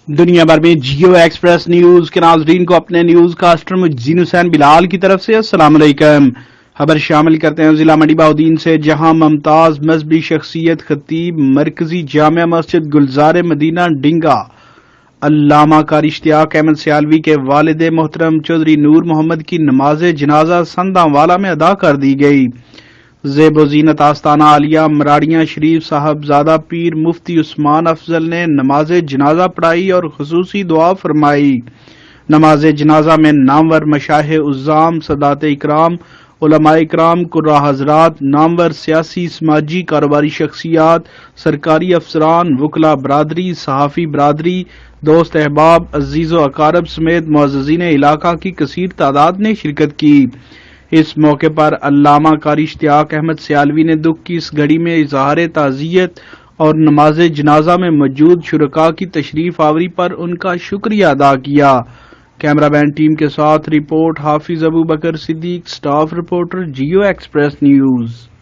دنیا بھر میں جیو ایکسپریس نیوز کے ناظرین کو اپنے نیوز کاسٹر مجزین حسین بلال کی طرف سے السلام علیکم۔ خبر شامل کرتے ہیں ضلع منڈی بہاؤدین سے، جہاں ممتاز مذہبی شخصیت خطیب مرکزی جامع مسجد گلزار مدینہ ڈنگا علامہ قاری اشتیاق احمد سیالوی کے والد محترم چودھری نور محمد کی نماز جنازہ سنداں والا میں ادا کر دی گئی۔ زیب و زینت آستانہ عالیہ مراڑیاں شریف صاحبزادہ پیر مفتی عثمان افضل نے نماز جنازہ پڑھائی اور خصوصی دعا فرمائی۔ نماز جنازہ میں نامور مشائخ عظام، سادات اکرام، علماء اکرام، قراء حضرات، نامور سیاسی سماجی کاروباری شخصیات، سرکاری افسران، وکلاء برادری، صحافی برادری، دوست احباب، عزیز و اقارب سمیت معززین علاقہ کی کثیر تعداد نے شرکت کی۔ اس موقع پر علامہ قاری اشتیاق احمد سیالوی نے دکھ کی اس گھڑی میں اظہار تعزیت اور نماز جنازہ میں موجود شرکاء کی تشریف آوری پر ان کا شکریہ ادا کیا۔ کیمرہ مین ٹیم کے ساتھ report Hafiz Abu Bakr Siddique, staff reporter Geo express news.